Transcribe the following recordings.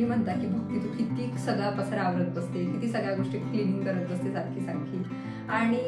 म्हणता की भक्ती तू किती सगळा पसारा आवरत बसते, किती सगळ्या गोष्टी क्लिनिंग करत बसते सारखी सारखी. आणि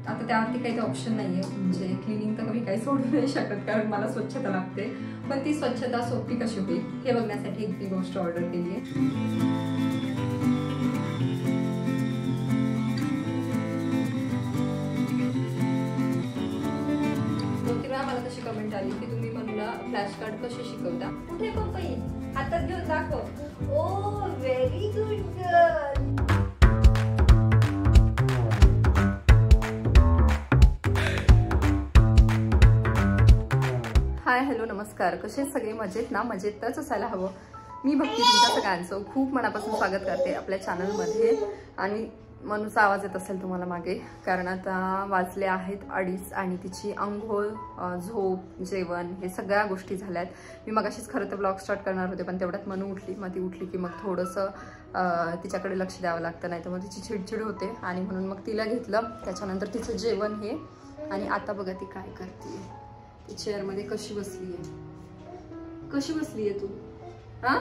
आता त्यावरती काही ऑप्शन नाही आहे, म्हणजे क्लिनिंग तर मी काही सोडू नाही शकत कारण मला स्वच्छता लागते. पण ती स्वच्छता सोपी कशी होईल हे बघण्यासाठी एक गोष्ट ऑर्डर केली आहे. मला तशी कमेंट आली की तुम्ही मला फ्लॅश कार्ड कसे शिकवता. कुठे पप्पई हातात घेऊन दाखव. Oh very good girl. Hi hello नमस्कार, कसे सगळे मजेत ना? मजेतच असायला हवं. मी भक्ती तुमच्या सगळ्यांचं खूप मनापासून स्वागत करते आपल्या चॅनलमध्ये. आणि मनूचा आवाज येत असेल तुम्हाला मागे, कारण आता वाजले आहेत 2:30 आणि तिची अंघोळ, झोप, जेवण हे सगळ्या गोष्टी झाल्यात. मी मगाशीच खरं तर ब्लॉग स्टार्ट करणार होते, पण तेवढ्यात मनू उठली. मग ती उठली की मग थोडंसं तिच्याकडे लक्ष द्यावं लागतं, नाही तर मग तिची चिडचिड होते. आणि म्हणून मग तिला घेतलं. त्याच्यानंतर तिचं जेवण हे. आणि आता बघा ती काय करते. ती चेअरमध्ये कशी बसली आहे, कशी बसली आहे तू? हां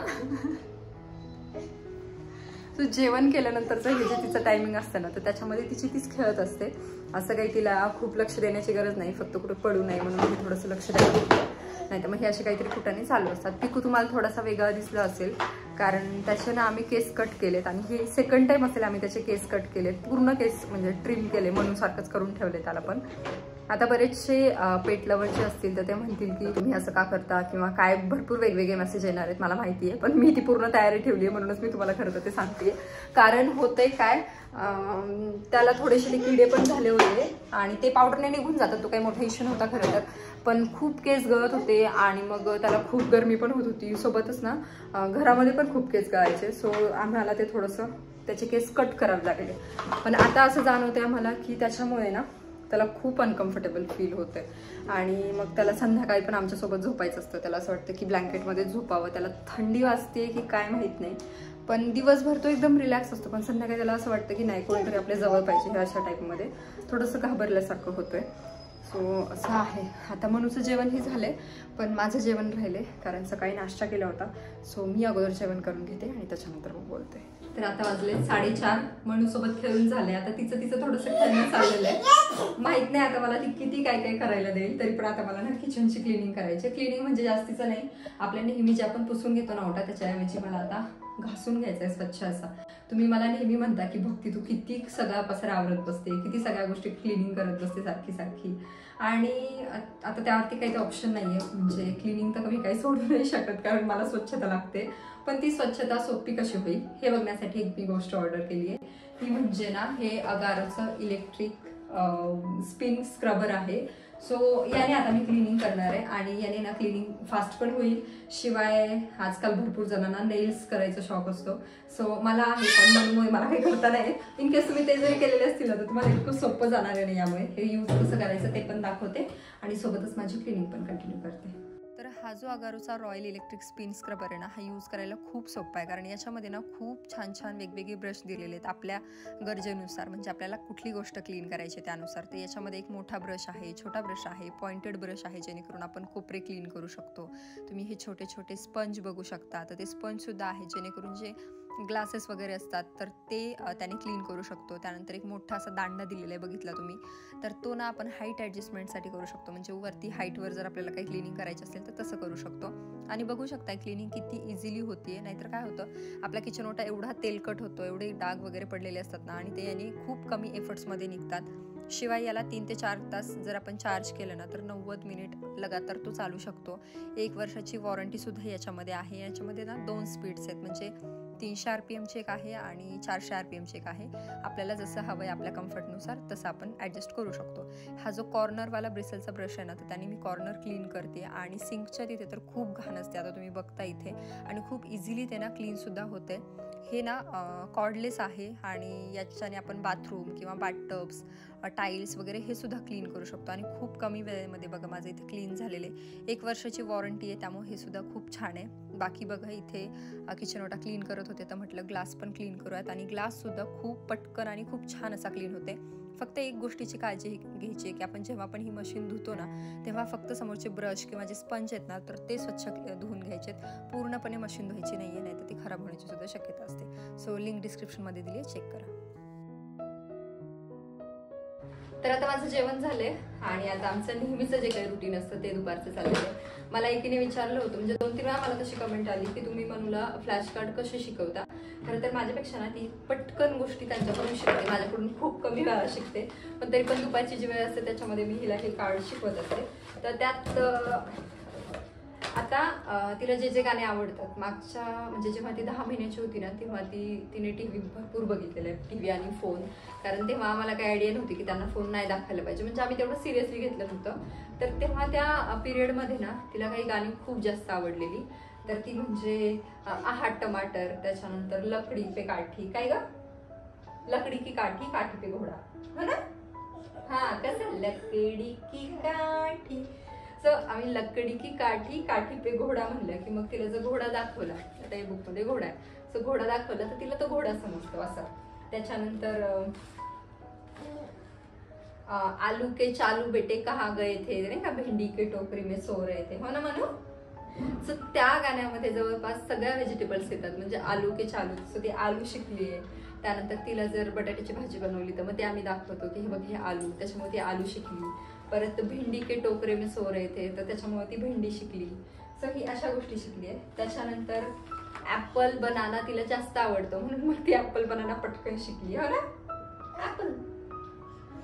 तू जेवण केल्यानंतरचं हे जे तिचं टायमिंग असतं ना, तर त्याच्यामध्ये तिची तीच खेळत असते. असं काही तिला खूप लक्ष देण्याची गरज नाही, फक्त कुठं पडू नये म्हणून मी थोडंसं लक्ष द्यायला. नाही तर मग हे असे काहीतरी कुठाने चालू असतात. पिकू तुम्हाला थोडासा वेगळा दिसला असेल, कारण त्याचे ना आम्ही केस कट केलेत. आणि हे सेकंड टाइम असेल आम्ही त्याचे केस कट केलेत, पूर्ण केस म्हणजे ट्रिम केले, म्हणून सारखंच करून ठेवले त्याला. पण आता बरेचसे पेट लवरचे असतील तर ते म्हणतील की तुम्ही असं का करता किंवा काय, भरपूर वेगवेगळे मेसेज येणार आहेत मला माहिती आहे. पण मी ती पूर्ण तयारी ठेवली आहे, म्हणूनच मी तुम्हाला खरं तर ते सांगते. कारण होतंय काय, त्याला थोडेसे किडे पण झाले होते आणि ते पावडरने निघून जातात. तो काही मोठा इश्यू नव्हता खरं तर, पण खूप केस गळत होते आणि मग त्याला खूप गरमी पण होत होती. सोबतच ना घरामध्ये पण खूप केस गळायचे. सो आम्हाला ते थोडंसं त्याचे केस कट करावे लागले. पण आता असं जाणवते आम्हाला की त्याच्यामुळे ना त्याला खूप अनकम्फर्टेबल फील होते. आणि मग त्याला संध्याकाळी पण आमच्यासोबत झोपायचं असतं. त्याला असं वाटतं की ब्लँकेटमध्ये झोपावं. त्याला थंडी वाजते की काय माहीत नाही, पण दिवसभर तो एकदम रिलॅक्स असतो. पण संध्याकाळी त्याला असं वाटतं की नाही, कोणीतरी आपल्या जवळ पाहिजे. हे अशा टाईपमध्ये थोडंसं घाबरल्यासारखं होतंय. सो असं आहे. आता मनूचं जेवण हे झालंय, पण माझं जेवण राहिले कारण सकाळी नाश्ता केला होता. सो मी अगोदर जेवण करून घेते आणि त्याच्यानंतर मग बोलते. तर आता वाजले 4:30. मनूसोबत खेळून झाले. आता तिचं थोडंसं खेळणं चाललेलं आहे. माहित नाही आता मला ती किती काय काय करायला देईल. तरी पण आता मला ना किचनची क्लिनिंग करायची. क्लिनिंग म्हणजे जास्तीचं नाही, आपल्या नेहमी जे आपण पुसून घेतो ना ओटा, त्याच्याऐवजी मला आता घासून घ्यायचं आहे स्वच्छ असा. तुम्ही मला नेहमी म्हणता की भक्ती तू किती सगळा पसारा आवरत बसते, किती सगळ्या गोष्टी क्लिनिंग करत बसते सारखी सारखी. आणि आता त्यावरती काही ऑप्शन नाही आहे, म्हणजे क्लिनिंग तर मी काही सोडू नाही शकत कारण मला स्वच्छता लागते. पण ती स्वच्छता सोपी कशी होईल हे बघण्यासाठी एक मी गोष्ट ऑर्डर केली आहे. ती म्हणजे ना हे अगारोचं इलेक्ट्रिक स्पिन स्क्रबर आहे. सो याने आता मी क्लिनिंग करणार आहे आणि याने ना क्लिनिंग फास्ट पण होईल. शिवाय आजकाल भरपूर जणांना नेल्स करायचा शौक असतो. सो मला आहे, पण म्हणून मला काही करता नाही. इन केस तुम्ही ते जरी केलेले असतील तर तुम्हाला इतकं सोपं जाणार आहे. यामुळे हे यूज कसं करायचं ते पण दाखवते आणि सोबतच माझी क्लिनिंग पण कंटिन्यू करते. तर हा जो अगारोचा रॉयल इलेक्ट्रिक स्पिन स्क्रबर आहे ना, हा यूज करायला खूप सोपा आहे. कारण याच्यामध्ये ना खूप छान छान वेगवेगळे ब्रश दिलेले आहेत आपल्या गरजेनुसार, म्हणजे आपल्याला कुठली गोष्ट क्लीन करायची त्यानुसार. तर याच्यामध्ये एक मोठा ब्रश आहे, छोटा ब्रश आहे, पॉइंटेड ब्रश आहे, जेणेकरून आपण कोपरे क्लीन करू शकतो. तुम्ही हे छोटे छोटे स्पंज बघू शकता. तर ते स्पंजसुद्धा आहे, जेणेकरून जे ग्लासेस वगैरे असतात तर ते त्याने क्लीन करू शकतो. त्यानंतर एक मोठा असा दांडा दिलेला आहे बघितला तुम्ही, तर तो ना आपण हाईट ॲडजस्टमेंटसाठी करू शकतो. म्हणजे वरती हाईटवर जर आपल्याला काही क्लिनिंग करायची असेल तर तसं करू शकतो. आणि बघू शकता क्लिनिंग किती इझिली होती आहे. नाहीतर काय होतं, आपला किचन ओटा एवढा तेलकट होतो, एवढे डाग वगैरे पडलेले असतात ना, आणि ते याने खूप कमी एफर्ट्समध्ये निघतात. शिवाय याला 3 ते 4 तास जर आपण चार्ज केलं ना तर 90 मिनिट लगातार तो चालू शकतो. 1 वर्षाची वॉरंटीसुद्धा याच्यामध्ये आहे. याच्यामध्ये ना 2 स्पीड्स आहेत, म्हणजे 300 RPMची एक आहे आणि 400 RPMची एक आहे. आपल्याला जसं हवं आहे आपल्या कम्फर्टनुसार तसं आपण ॲडजस्ट करू शकतो. हा जो कॉर्नरवाला ब्रिसलचा ब्रश आहे ना, तर त्याने मी कॉर्नर क्लीन करते. आणि सिंकच्या तिथे तर खूप घाण असते, आता तुम्ही बघता इथे, आणि खूप इझिली ते ना क्लीनसुद्धा होते. हे ना कॉर्डलेस आहे आणि याच्याने आपण बाथरूम किंवा बाथटब्स, टाईल्स वगैरे हे सुद्धा क्लीन करू शकतो. आणि खूप कमी वेळेमध्ये बघा माझं इथे क्लीन झालेले. 1 वर्षाची वॉरंटी आहे, त्यामुळे हे सुद्धा खूप छान आहे. बाकी बघा इथे किचन ओटा क्लीन करत होते तर म्हटलं ग्लास पण क्लीन करूयात. आणि ग्लाससुद्धा खूप पटकन आणि खूप छान असा क्लीन होते. फक्त एक गोष्टीची काळजी घ्यायची की आपण जेव्हा आपण ही मशीन धुतो ना तेव्हा फक्त समोरचे ब्रश किंवा जे स्पंज आहेत ना तर ते स्वच्छ धुवून घ्यायचे, पूर्णपणे मशीन धुवायची नाहीये, नाही तर ती खराब होण्याची सुद्धा शक्यता असते. सो लिंक डिस्क्रिप्शनमध्ये दिली आहे, चेक करा. तर आता माझं जेवण झालंय आणि आता आमचं नेहमीचं जे काही रुटीन असतं ते दुपारचं चाललेलं आहे. मला एकीने विचारलं होतं, म्हणजे 2-3 वेळा मला तशी कमेंट आली की तुम्ही मनूला फ्लॅश कार्ड कसे शिकवता. खरं तर माझ्यापेक्षा ना ती पटकन गोष्टी त्यांच्याकडून शिकते, माझ्याकडून खूप कमी वेळा शिकते, पण तरी पण दुपारची जी वेळ असते त्याच्यामध्ये मी हिला हे कार्ड शिकवत असते. तर त्यात आता तिला जे जे गाणे आवडतात, मागच्या म्हणजे जेव्हा ती 10 महिन्याची होती ना तेव्हा तिने टीव्ही भरपूर बघितलेला आहे, टीव्ही आणि फोन. कारण तेव्हा आम्हाला काही आयडिया नव्हती की त्यांना फोन नाही दाखवायला पाहिजे, म्हणजे आम्ही तेवढं सिरियसली घेतलं नव्हतं. तर तेव्हा त्या पिरियडमध्ये ना तिला काही गाणी खूप जास्त आवडलेली. तर ती म्हणजे आहात टमाटर, त्याच्यानंतर लकडी पे काठी, काय ग, लकडी की काठी, काठी पे घोडा, हो ना, हा कसं, लकडी की काठी. सो आम्ही लकडी की काठी, काठी पे घोडा म्हणलं की मग तिला जर घोडा दाखवला, आता हे बुकमध्ये घोडा आहे, सो घोडा दाखवला तर तिला तो घोडा समजतो असं. त्याच्यानंतर आलू के चालू बेटे कहाँ गए थे, नाही का, भेंडी के टोकरी में सो रहे थे, हो ना म्हणू. सो त्या गाण्यामध्ये जवळपास सगळ्या व्हेजिटेबल्स येतात, म्हणजे आलू के चालू, सो ती आलू शिकली आहे. त्यानंतर तिला जर बटाट्याची भाजी बनवली तर मग ते आम्ही दाखवतो की हे बघ हे आलू, त्याच्यामुळे ती आलू शिकली. परत भेंडी के टोकरे में सो रहे थे, तर त्याच्यामुळे ती भेंडी शिकली. सो ही अशा गोष्टी शिकली आहे. त्याच्यानंतर ऍपल बनाना तिला जास्त आवडतं म्हणून मग ती ऍपल बनाना पटकन शिकली, हो ना, ऍपल,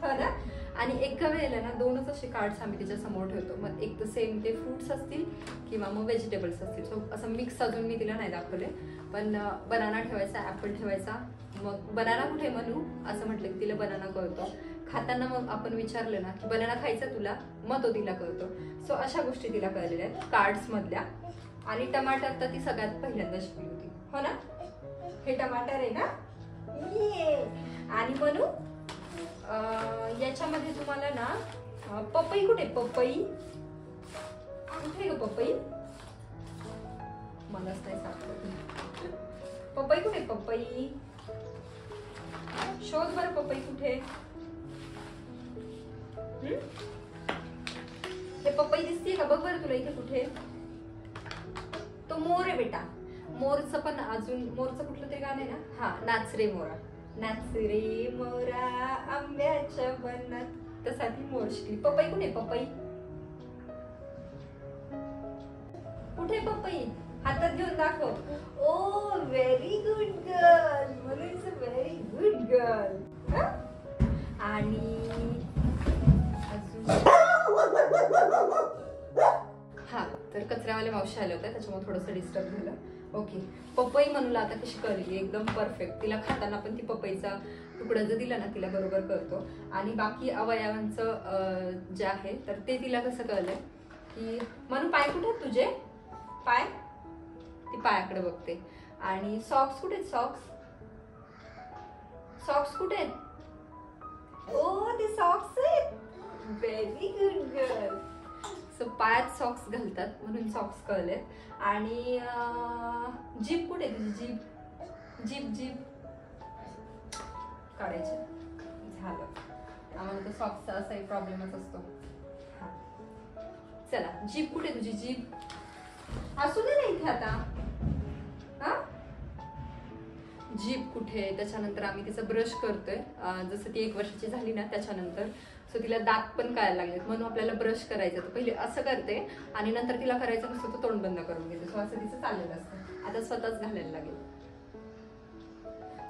हो ना. आणि एका वेळेला ना 2च असे कार्ड्स आम्ही तिच्या समोर ठेवतो, मग एक तर सेम ते फ्रुट्स असतील किंवा मग व्हेजिटेबल्स असतील. सो असं मिक्स अजून मी तिला नाही दाखवले, पण बनाना ठेवायचा, ऍपल ठेवायचा. मग बनाना कुठे म्हणू असं म्हटलं की तिला बनाना कळतो. खाताना मग आपण विचारलं ना की बनाना खायचा तुला, मग तो तिला कळतो. सो अशा गोष्टी तिला कळलेल्या आहेत कार्ड्स मधल्या. आणि टमाटर तर ती सगळ्यात पहिल्यांदा शिकली होती, हो ना, हे टमाटर आहे ना, ये. आणि म्हणू याच्यामध्ये तुम्हाला ना पपई कुठे, पपई कुठे ग, पपई मलाच नाही सापडत, पपई कुठे, पपई शोध बरं, पपई कुठे. हे पपई दिसतीये का, बघ बरं तुला इथे कुठे. तो मोर आहे बेटा, मोरचं पण अजून मोरचं कुठलं तरी गाणं आहे ना, हा, नाच रे मोरा, नाच रे मोरा आंब्याच्या वनात, तसा ती मोर शिकली. पपई कुठे, पपई कुठे, पपई हातात घेऊन दाखव. ओ व्हेरी गुड गर्ल, म्हणून is a very good girl. आणि अजून हा, तर कचऱ्यावाले मावशी आले होते त्याच्यामुळे थोडंसं डिस्टर्ब झालं. ओके, पपई म्हणूला आता कशी कळली, एकदम परफेक्ट. तिला खाताना पण ती पपईचा तुकडा जर दिला ना तिला बरोबर कळतो. आणि बाकी अवयवांचं जे आहे तर ते तिला कसं कळलंय की म्हणून पाय कुठे आहेत तुझे, पाय, ती पायाकडे बघते. आणि सॉक्स कुठे आहेत, सॉक्स, सॉक्स कुठे आहेत, ओ ते सॉक्स आहेत, व्हेरी गुड गर्ल. सो पायात सॉक्स घालतात म्हणून सॉक्स कळलेत. आणि जीभ कुठे, तुझी जीभ, जीभ जीभ काढायची, झालं. आम्हाला तर सॉक्सचा असाही प्रॉब्लेमच असतो. हा चला, जीभ कुठे तुझी, जीभ असू दे ना इथे आता, हा जीभ कुठे. त्याच्यानंतर आम्ही तिचा ब्रश करतोय, जसं ती 1 वर्षाची झाली ना त्याच्यानंतर. सो तिला दात पण कळायला लागलेत म्हणून आपल्याला ब्रश करायचं. तर पहिले असं करते आणि नंतर तिला करायचं नसतं तर तोंड बंद करून घेते. सो असं तिचं चाललेलं असतं, आता स्वतःच घालायला लागेल.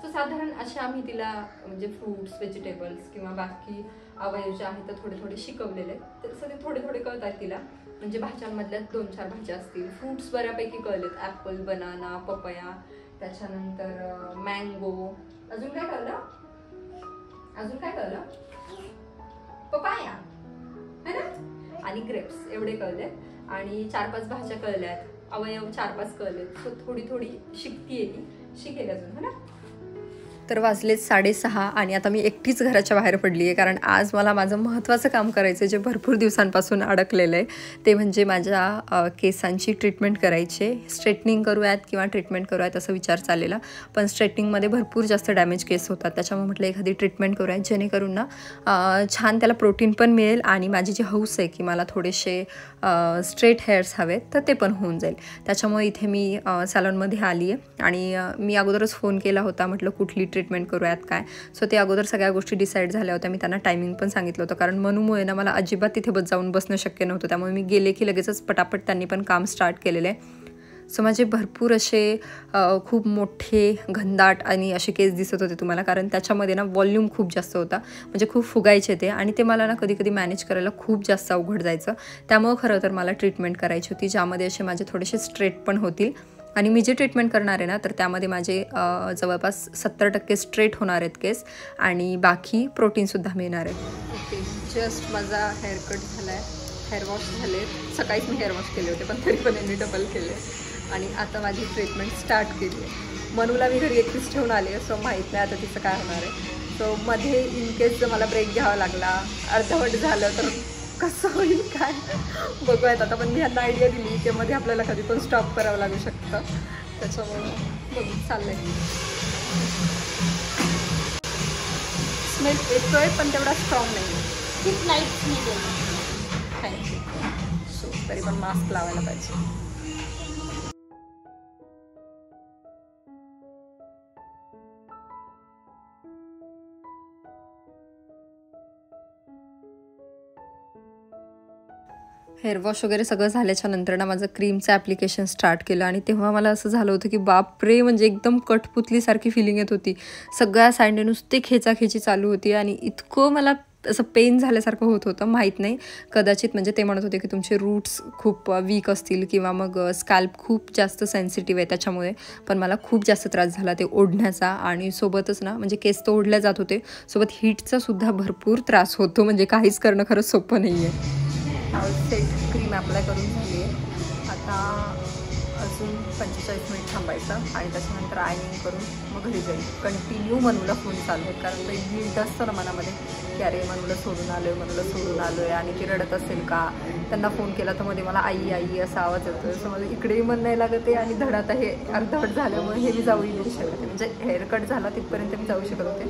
सो साधारण अशा आम्ही तिला म्हणजे फ्रुट्स, व्हेजिटेबल्स किंवा बाकी अवयव जे आहेत तर थोडे थोडे शिकवलेले आहेत. तसं ते थोडे थोडे कळतात तिला. म्हणजे भाज्यांमधल्या 2-4 भाज्या असतील, फ्रुट्स बऱ्यापैकी कळलेत, ऍपल, बनाना, पपया, त्याच्यानंतर मँगो. अजून काय कळलं, अजून काय कळलं, पपाया है ना, आणि ग्रेप्स, एवढे कळलेत. आणि 4-5 भाज्या कळल्यात, अवयव 4-5 कळलेत. सो थोडी थोडी शिकतीये ती, शिकेल अजून, है ना. तर वाजलेत 6:30 आणि आता मी एकटीच घराच्या बाहेर पडली आहे, कारण आज मला माझं महत्त्वाचं काम करायचं आहे जे भरपूर दिवसांपासून अडकलेलं आहे. ते म्हणजे माझ्या केसांची ट्रीटमेंट करायची. स्ट्रेटनिंग करूयात किंवा ट्रीटमेंट करूयात असा विचार चाललेला, पण स्ट्रेटनिंगमध्ये भरपूर जास्त डॅमेज केस होतात. त्याच्यामुळे म्हटलं एखादी ट्रीटमेंट करूयात जेणेकरून ना छान त्याला प्रोटीन पण मिळेल आणि माझी जी हौस आहे की मला थोडेसे स्ट्रेट हेअर्स हवेत तर ते पण होऊन जाईल. त्याच्यामुळे इथे मी सॅलॉनमध्ये आली आहे आणि मी अगोदरच फोन केला होता, म्हटलं कुठली ट्रीटमेंट करूयात काय. सो ते अगोदर सगळ्या गोष्टी डिसाईड झाल्या होत्या. मी त्यांना टायमिंग पण सांगितलं होतं, कारण मनूमुळे ना मला अजिबात तिथे जाऊन बसणं शक्य नव्हतं. त्यामुळे मी गेले की लगेचच पटापट त्यांनी पण काम स्टार्ट केलेलं आहे. सो माझे भरपूर असे खूप मोठे घनदाट आणि असे केस दिसत होते तुम्हाला, कारण त्याच्यामध्ये ना वॉल्यूम खूप जास्त होता, म्हणजे खूप फुगायचे ते आणि ते मला ना कधी कधी मॅनेज करायला खूप जास्त अवघड जायचं. त्यामुळं खरं तर मला ट्रीटमेंट करायची होती ज्यामध्ये असे माझे थोडेसे स्ट्रेट पण होतील. आणि मी जे ट्रीटमेंट करणार आहे ना तर त्यामध्ये माझे जवळपास 70% स्ट्रेट होणार आहेत केस आणि बाकी प्रोटीनसुद्धा मिळणार आहे. ओके, जस्ट माझा हेअरकट झाला आहे, हेअर वॉश झाले. सकाळीच मी हेअर वॉश केले होते पण तरी पण यांनी डबल केले आणि आता माझी ट्रीटमेंट स्टार्ट केली आहे. मनूला मी घरी एकटीच ठेवून आली आहे, सो माहीत नाही आता तिचं काय होणार आहे. सो मध्ये इन केस जर मला ब्रेक घ्यावा लागला, अर्धवट झालं तर कसं होईल काय बघूयात आता. पण मी ह्यांना आयडिया दिली की मध्ये आपल्याला कधी पण स्टॉप करावं लागू शकतं, त्याच्यामुळे बघू चाललं आहे. स्मेल येतोय पण तेवढा स्ट्रॉंग नाही आहे. थँक्यू. सो तरी पण मास्क लावायला पाहिजे. हेअर वॉश वगैरे सगळं झाल्याच्या नंतर ना माझं क्रीमचं ॲप्लिकेशन स्टार्ट केलं आणि तेव्हा मला असं झालं होतं की बापरे, म्हणजे एकदम कठपुतलीसारखी फिलिंग येत होती. सगळ्या साईडने नुसते खेचाखेची चालू होती आणि इतकं मला असं पेन झाल्यासारखं होत होतं. माहीत नाही, कदाचित म्हणजे ते म्हणत होते की तुमचे रूट्स खूप वीक असतील किंवा मग स्कॅल्प खूप जास्त सेन्सिटिव्ह आहे त्याच्यामुळे. पण मला खूप जास्त त्रास झाला ते ओढण्याचा आणि सोबतच ना म्हणजे केस तर ओढल्या जात होते, सोबत हीटचा सुद्धा भरपूर त्रास होतो. म्हणजे काहीच करणं खरंच सोपं नाही आहे. सेट क्रीम अप्लाय करून झाली आहे. आता अजून 45 मिनिट थांबायचं आणि त्याच्यानंतर आयनिंग करून मग घरी जाईल. कंटिन्यू मनूला फोन चालू आहेत, कारण ते गिल्ट असतं ना मनामध्ये की अरे मनूला सोडून आलो आहे, मनूला सोडून आलो आहे आणि ती रडत असेल का. त्यांना फोन केला तर मध्ये मला आई आई असा आवाज येतो, असं माझं इकडेही मन नाही लागत आहे आणि धड आता हे अर्धवट झाल्यामुळे हे मी जाऊही नाही शकत आहे. म्हणजे हेअरकट झाला तिथपर्यंत मी जाऊ शकत होते,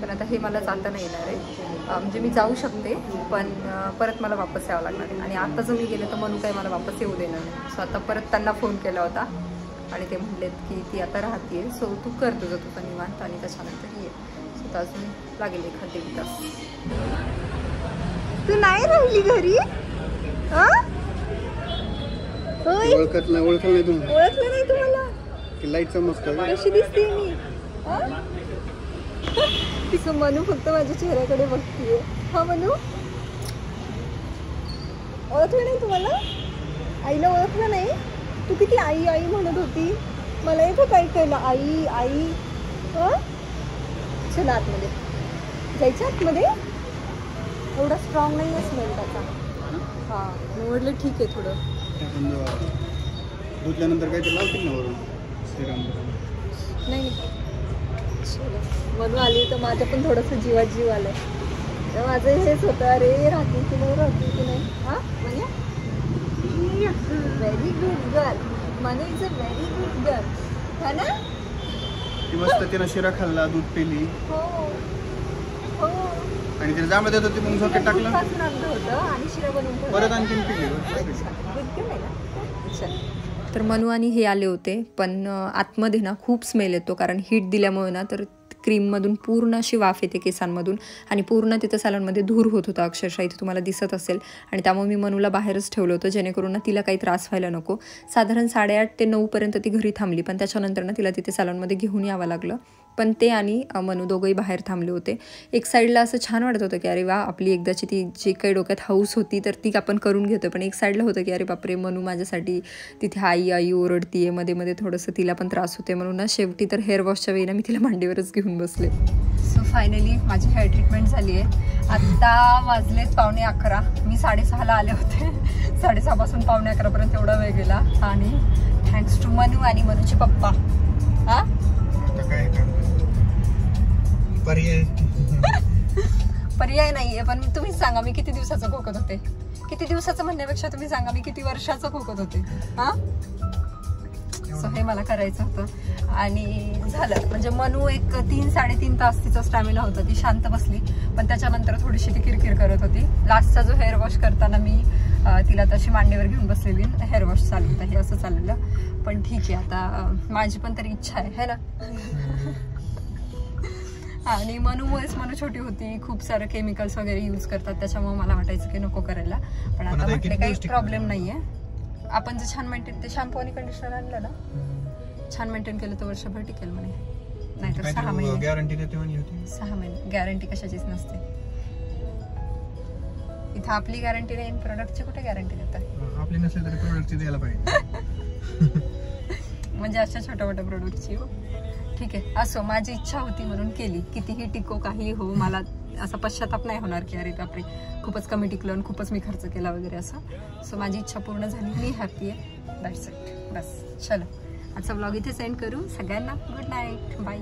पण आता हे मला जाता नाही येणार आहे. म्हणजे मी जाऊ शकते पण परत मला वापस यावं लागणार आहे आणि आता जर मी गेले तर मनू काही मला वापस येऊ देणार नाही. सो आता परत त्यांना फोन केला होता आणि ते म्हणलेत की ती आता राहते, सो तू कर तुझं निवांत आणि त्याच्यानंतर ये. सो अजून लागेल 1-1.5 तास. तू नाही राहिली घरी? ओळखलं नाही तुम्हाला? लाईट चमकतं कशी दिसते मी? तिचं मनू फक्त माझ्या चेहऱ्याकडे बघतीये. हा मनू, ओळखलं नाही तुम्हाला? आईला ओळखलं नाही? तू किती आई आई म्हणत होती, मला इथं काय कळलं आई आई. चला आतमध्ये जायचं. आतमध्ये एवढा स्ट्रॉंग नाही आहे स्मेल त्याचा. हां मी म्हटलं ठीक आहे, थोडं धुतल्यानंतर काहीतरी लावतील ना वरून नाही. म्हणून आली तर माझं पण थोडंसं जीवात जीव आलं तर माझं हेच होतं, अरे राहते की नाही राहते की नाही. हां म्हणजे very good girl, money is a very good girl, है ना. ती मस्त तिनं शिरा खाल्ला, दूध पिली. हो हो. आणि तिला जांभळं देत होती मग झोक्यात टाकलं होतं आणि शिरा बनवून परत आणखीन पिली. तर मनू आणि हे आले होते, पण आतमध्ये ना खूप स्मेल येतो, कारण हीट दिल्यामुळे ना तर क्रीममधून पूर्ण अशी वाफ येते केसांमधून आणि पूर्ण तिथं सॅलॉनमध्ये धूर होत होता अक्षरशः, इथे तुम्हाला दिसत असेल. आणि त्यामुळे मी मनूला बाहेरच ठेवलं होतं जेणेकरून ना तिला काही त्रास व्हायला नको. साधारण 8:30 ते 9 पर्यंत ती घरी थांबली, पण त्याच्यानंतर ना तिला तिथे सॅलॉनमध्ये घेऊन यावं लागलं. पण ते आणि मनू दोघंही बाहेर थांबले होते. एक साईडला असं छान वाटत होतं की अरे वा, आपली एकदाची ती जी काही डोक्यात हौस होती तर ती आपण करून घेतो. पण एक साईडला होतं की अरे बापरे, मनू माझ्यासाठी तिथे आई आई ओरडतीये, मध्ये मध्ये थोडंसं तिला पण त्रास होते. म्हणून ना शेवटी तर हेअर वॉशच्या वेळी ना मी तिला मांडीवरच घेऊन बसले. सो फायनली माझी हेअर ट्रीटमेंट झाली आहे. आत्ता वाजलेत 11:15. मी 6:30ला आले होते. 6:30 पासून 11:15पर्यंत एवढा वेळ गेला आणि थँक्स टू मनू आणि मनूचे पप्पा. हां पर्याय नाहीये. पण तुम्हीच सांगा मी किती दिवसाचं खोकत होते. किती दिवसाचं म्हणण्यापेक्षा तुम्ही सांगा मी किती वर्षाचं खोकत होते. हा सो हे मला करायचं होतं आणि झालं. म्हणजे मनू एक 3-3.5 तास तिचा स्टॅमिना होता. ती शांत बसली. पण त्याच्यानंतर थोडीशी ती किरकिर करत होती. लास्टचा जो हेअर वॉश करताना मी तिला तशी मांडीवर घेऊन बसलेली. हेअर वॉश चालू होता. हे असं चाललेलं. पण ठीक आहे आता माझी पण तरी इच्छा आहे ना. आणि मनूमुळेच मनू छोटी होती. खूप सारं केमिकल्स वगैरे यूज करतात. त्याच्यामुळे मला वाटायचं की नको करायला. पण आता म्हटले काही प्रॉब्लेम नाहीये. आपण जे छान मेंटेन ते शॅम्पू आणि कंडिशनर आणलं ना छान मेंटेन केलं तर वर्षभर टिकेल म्हणे. नाहीतर 6 महिने गॅरंटी देते म्हणे होती. 6 महिने गॅरंटी कशाचीच नसते. इथं आपली गॅरंटी नाही. प्रोडक्टची कुठे गॅरंटी देतात. आपली नसेल तरी प्रोडक्टची द्यायला पाहिजे. म्हणजे अशा छोट्या मोठ्या प्रोडक्टची. हो ठीक आहे. असो माझी इच्छा होती म्हणून केली. कितीही टिको काही हो मला असा पश्चाताप नाही होणार की अरे बापरे खूपच कमी टिकलं आणि खूपच मी खर्च केला वगैरे असं. सो माझी इच्छा पूर्ण झाली. मी हॅपी आहे. That's it. बस चलो आजचा व्लॉग इथे सेंड करू. सगळ्यांना गुड नाईट. बाय.